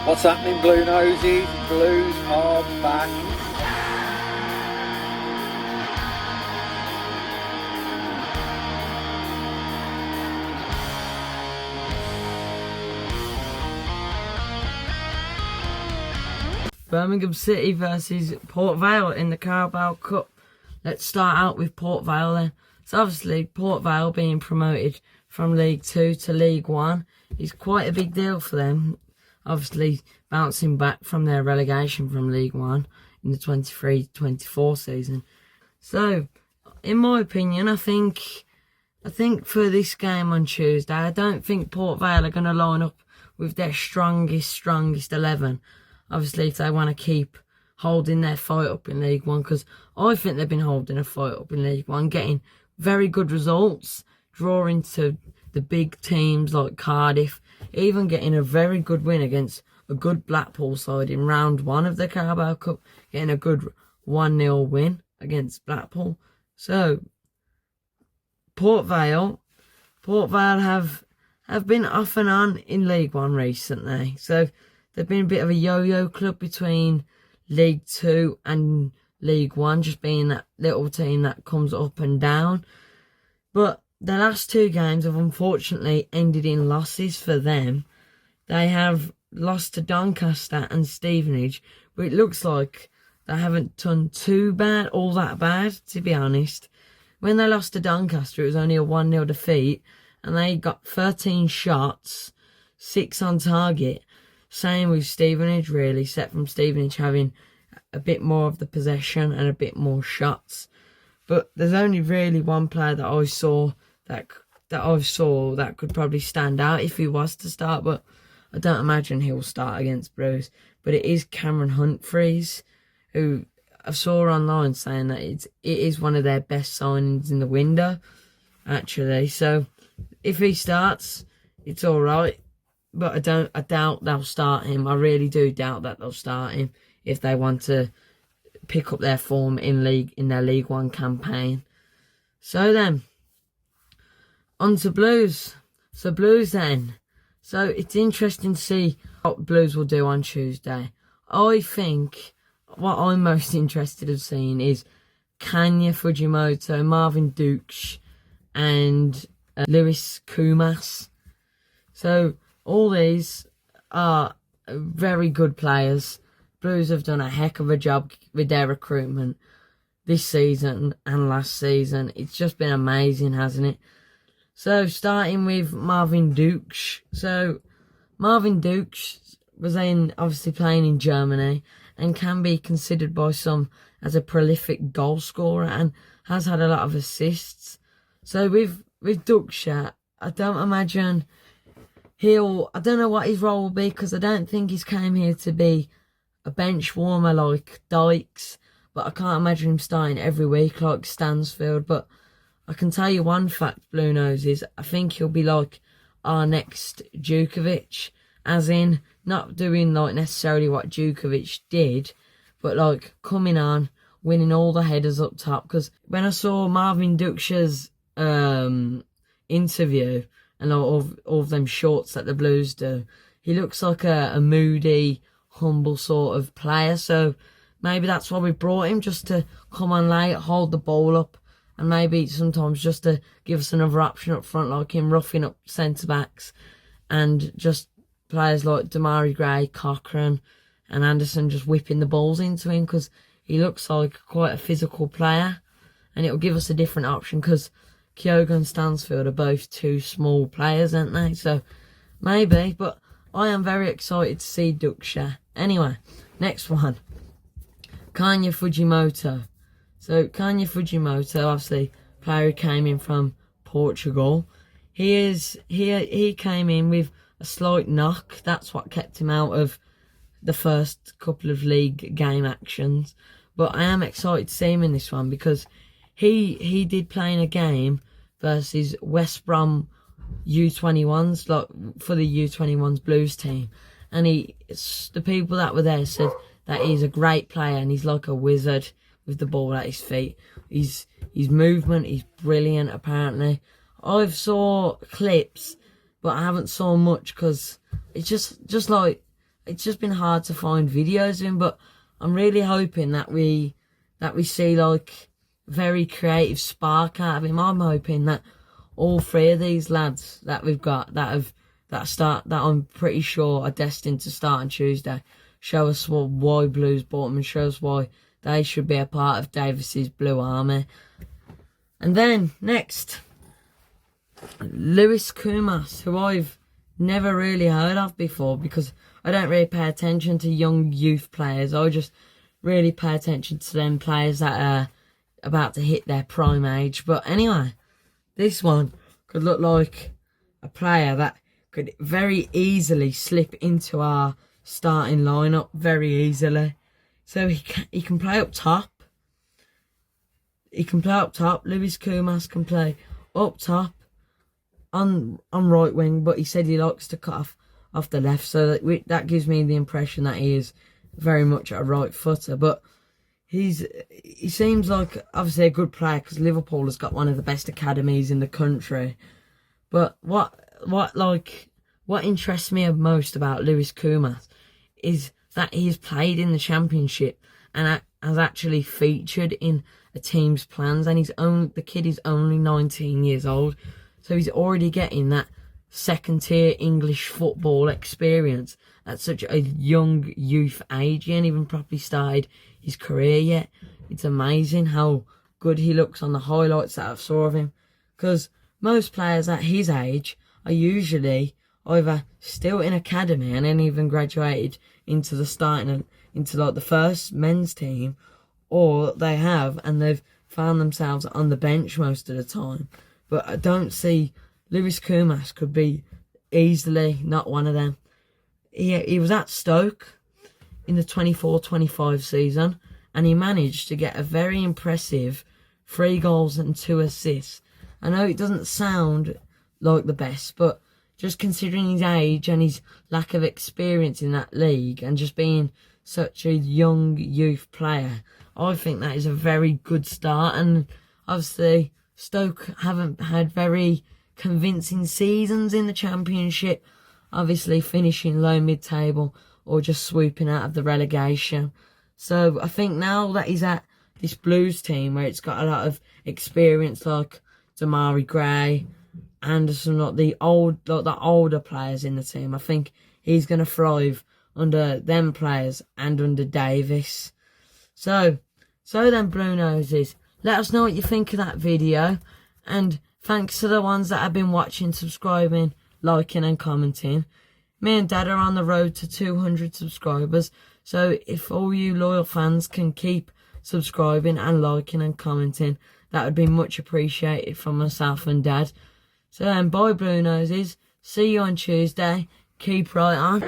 What's happening, Blue Noses? Blues are back. Birmingham City versus Port Vale in the Carabao Cup. Let's start out with Port Vale then. So obviously Port Vale being promoted from League 2 to League 1 is quite a big deal for them. Obviously bouncing back from their relegation from League 1 in the 23-24 season. So in my opinion, I think for this game on Tuesday, I don't think Port Vale are going to line up with their strongest 11. Obviously, if they want to keep holding their fight up in League 1, because I think they've been holding a fight up in League 1, getting very good results, drawing to the big teams like Cardiff, even getting a very good win against a good Blackpool side in round 1 of the Carabao Cup, getting a good 1-0 win against Blackpool. So, Port Vale have been off and on in League 1 recently. So, they've been a bit of a yo-yo club between League 2 and League 1, just being that little team that comes up and down. But the last 2 games have unfortunately ended in losses for them. They have lost to Doncaster and Stevenage, but it looks like they haven't done all that bad, to be honest. When they lost to Doncaster, it was only a 1-0 defeat, and they got 13 shots, 6 on target. Same with Stevenage, really, except from Stevenage having a bit more of the possession and a bit more shots. But there's only really one player that I saw that could probably stand out if he was to start, but I don't imagine he'll start against Blues. But it is Cameron Humphreys, who I saw online saying that it is one of their best signings in the window, actually. So if he starts, it's all right. But I doubt they'll start him. I really do doubt that they'll start him if they want to pick up their form in their League 1 campaign. So then, on to Blues. So Blues then. So it's interesting to see what Blues will do on Tuesday. I think what I'm most interested in seeing is Kanya Fujimoto, Marvin Dukes, and Lewis Kumas. So all these are very good players. Blues have done a heck of a job with their recruitment this season and last season. It's just been amazing, hasn't it? So, starting with Marvin Dukes. So, Marvin Dukes was obviously playing in Germany and can be considered by some as a prolific goal scorer and has had a lot of assists. So, with Dukes, I don't imagine I don't know what his role will be, because I don't think he's came here to be a bench warmer like Dykes, but I can't imagine him starting every week like Stansfield. But I can tell you one fact, Blue Noses, I think he'll be like our next Djukovic, as in not doing like necessarily what Djukovic did, but like coming on, winning all the headers up top. Because when I saw Marvin Dukes' interview, and all of them shorts that the Blues do, he looks like a moody, humble sort of player. So maybe that's why we brought him, just to come on late, hold the ball up, and maybe sometimes just to give us another option up front, like him roughing up centre-backs, and just players like Damari Gray, Cochrane, and Anderson just whipping the balls into him, because he looks like quite a physical player, and it'll give us a different option, because Kyogo and Stansfield are both 2 small players, aren't they? So, maybe, but I am very excited to see Duksha. Anyway, next one. Kanya Fujimoto. So, Kanya Fujimoto, obviously, player who came in from Portugal. He came in with a slight knock. That's what kept him out of the first couple of league game actions. But I am excited to see him in this one, because he did play in a game versus West Brom U21s, like for the U21s Blues team, and the people that were there said that he's a great player and he's like a wizard with the ball at his feet. His movement is brilliant, apparently. I've saw clips, but I haven't saw much, because it's just like it's just been hard to find videos of him, but I'm really hoping that we see like very creative spark out of him. I'm hoping that all three of these lads that we've got that I'm pretty sure are destined to start on Tuesday show us why Blues bought them and show us why they should be a part of Davis's Blue Army. And then next, Lewis Kumas, who I've never really heard of before because I don't really pay attention to young youth players. I just really pay attention to them players that are about to hit their prime age. But anyway, this one could look like a player that could very easily slip into our starting lineup very easily. So he can play up top. He can play up top. Lewis Kumas can play up top on right wing, but he said he likes to cut off the left, so that gives me the impression that he is very much a right footer. But he seems like obviously a good player because Liverpool has got one of the best academies in the country. But what interests me most about Lewis Kumas is that he's played in the Championship and has actually featured in a team's plans, and the kid is only 19 years old, so he's already getting that second tier English football experience at such a young youth age. He ain't even properly started his career yet. It's amazing how good he looks on the highlights that I've saw of him, because most players at his age are usually either still in academy and then even graduated into the first men's team, or they have and they've found themselves on the bench most of the time. But I don't see Lewis Kumas could be easily not one of them. He was at Stoke in the 24-25 season, and he managed to get a very impressive 3 goals and 2 assists. I know it doesn't sound like the best, but just considering his age and his lack of experience in that league and just being such a young youth player, I think that is a very good start. And obviously Stoke haven't had very convincing seasons in the Championship, obviously finishing low mid-table or just swooping out of the relegation. So I think now that he's at this Blues team where it's got a lot of experience like Damari Gray, Anderson, like the older players in the team, I think he's going to thrive under them players and under Davis. So then, Blue Noses, let us know what you think of that video, and thanks to the ones that have been watching, subscribing, liking and commenting. Me and Dad are on the road to 200 subscribers, so if all you loyal fans can keep subscribing and liking and commenting, that would be much appreciated from myself and Dad. So then, bye Blue Noses, see you on Tuesday, keep right on.